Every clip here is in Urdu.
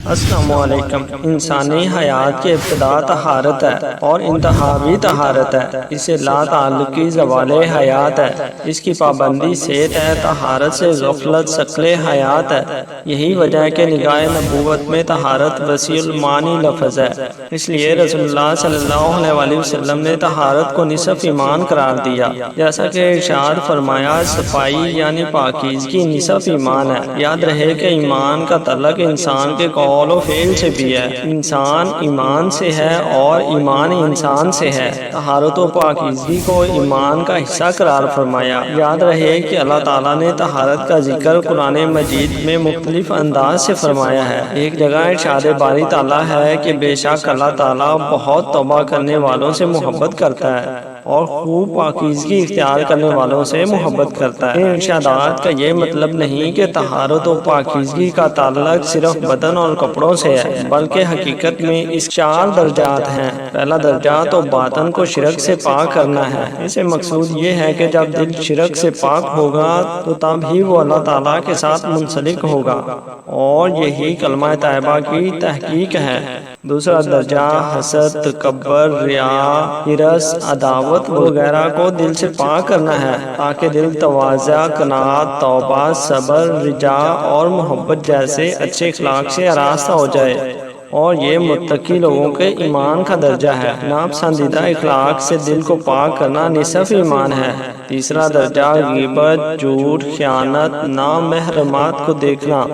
السلام علیکم۔ انسانی حیات کی ابتدا طہارت ہے اور انتہا بھی طہارت ہے۔ اسے لا تعلقی زوال حیات ہے، اس کی پابندی صحت ہے، طہارت سے غفلت شکل حیات ہے۔ یہی وجہ ہے کہ نگاہ نبوت میں طہارت وسیع المعانی لفظ ہے۔ اس لیے رسول اللہ صلی اللہ علیہ وسلم نے طہارت کو نصف ایمان قرار دیا، جیسا کہ ارشاد فرمایا صفائی یعنی پاکیزگی نصف ایمان ہے۔ یاد رہے کہ ایمان کا تعلق انسان کے قول و فعل سے بھی ہے۔ انسان ایمان سے ہے اور ایمان انسان سے ہے۔ طہارت و پاکیزگی کو ایمان کا حصہ قرار فرمایا۔ یاد رہے کہ اللہ تعالیٰ نے طہارت کا ذکر قرآن مجید میں مختلف انداز سے فرمایا ہے۔ ایک جگہ ارشاد باری تعالیٰ ہے کہ بے شک اللہ تعالیٰ بہت توبہ کرنے والوں سے محبت کرتا ہے اور خوب پاکیزگی اختیار کرنے والوں سے محبت کرتا ہے۔ ان ارشادات کا یہ مطلب نہیں کہ طہارت و پاکیزگی کا تعلق صرف بدن اور کپڑوں سے ہے، بلکہ حقیقت میں اس 4 درجات ہیں۔ پہلا درجہ تو باطن کو شرک سے پاک کرنا ہے۔ اس سے مقصود یہ ہے کہ جب دل شرک سے پاک ہوگا تو تب ہی وہ اللہ تعالیٰ کے ساتھ منسلک ہوگا، اور یہی کلمہ طیبہ کی تحقیق ہے۔ دوسرا درجہ حسد، تکبر، ریا، ہرس، عداوت وغیرہ کو دل سے پاک کرنا ہے، تاکہ دل تواضع، قناعت، توبہ، صبر، رجا اور محبت جیسے اچھے اخلاق سے آراستہ ہو جائے، اور یہ متقی لوگوں کے ایمان کا درجہ ہے۔ ناپسندیدہ اخلاق سے دل کو پاک کرنا نصف ایمان ہے۔ تیسرا درجہ غیبت، جھوٹ، خیانت، نامحرمات کو دیکھنا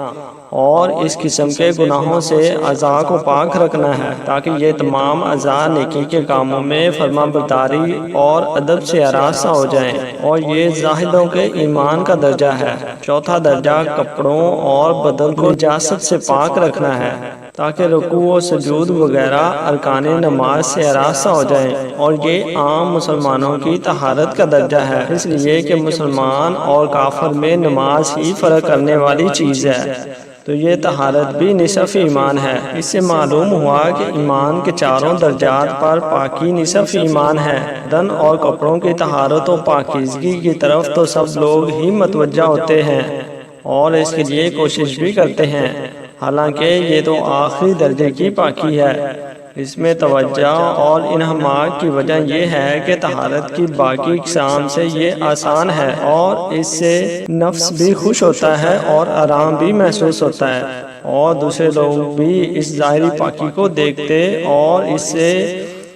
اور اس قسم کے گناہوں سے اعضاء کو پاک رکھنا ہے، تاکہ یہ تمام اعضاء نیکی کے کاموں میں فرما برداری اور ادب سے آراستہ ہو جائیں، اور یہ زاہدوں کے ایمان کا درجہ ہے۔ چوتھا درجہ کپڑوں اور بدن کو نجاست سے پاک رکھنا ہے، تاکہ رکوع و سجود وغیرہ ارکان نماز سے آراستہ ہو جائیں، اور یہ عام مسلمانوں کی طہارت کا درجہ ہے، اس لیے کہ مسلمان اور کافر میں نماز ہی فرق کرنے والی چیز ہے۔ تو یہ طہارت بھی نصف ایمان ہے۔ اس سے معلوم ہوا کہ ایمان کے 4 درجات پر پاکی نصف ایمان ہے۔ بدن اور کپڑوں کی طہارت و پاکیزگی کی طرف تو سب لوگ ہی متوجہ ہوتے ہیں اور اس کے لیے کوشش بھی کرتے ہیں، حالانکہ یہ تو آخری درجے کی پاکی ہے۔ اس میں توجہ اور انہماک کی وجہ یہ ہے کہ طہارت کی باقی اقسام سے یہ آسان ہے، اور اس سے نفس بھی خوش ہوتا ہے اور آرام بھی محسوس ہوتا ہے، اور دوسرے لوگ بھی اس ظاہری پاکی کو دیکھتے اور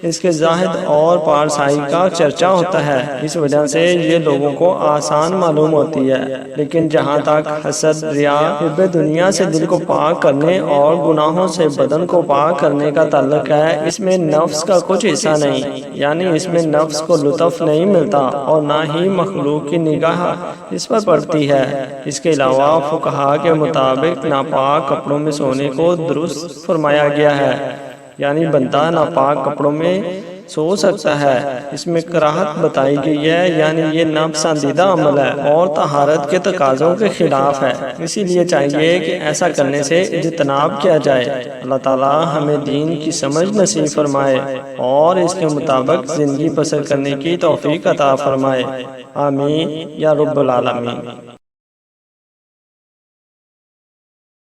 اس کے زاہد اور پارسائی کا چرچا ہوتا ہے۔ اس وجہ سے یہ لوگوں کو آسان معلوم ہوتی ہے، لیکن جہاں تک حسد، ریا، حب دنیا سے دل کو پاک کرنے اور گناہوں سے بدن کو پاک کرنے کا تعلق ہے، اس میں نفس کا کچھ حصہ نہیں، یعنی اس میں نفس کو لطف نہیں ملتا اور نہ ہی مخلوق کی نگاہ اس پر پڑتی ہے۔ اس کے علاوہ فقہا کے مطابق ناپاک کپڑوں میں سونے کو درست فرمایا گیا ہے، یعنی بندہ ناپاک کپڑوں میں سو سکتا ہے۔ اس میں کراہت بتائی گئی ہے، یعنی یہ ناپسندیدہ عمل ہے اور طہارت کے تقاضوں کے خلاف ہے، اسی لیے چاہیے کہ ایسا کرنے سے اجتناب کیا جائے۔ اللہ تعالی ہمیں دین کی سمجھ نصیب فرمائے اور اس کے مطابق زندگی بسر کرنے کی توفیق عطا فرمائے۔ آمین یا رب العالمین۔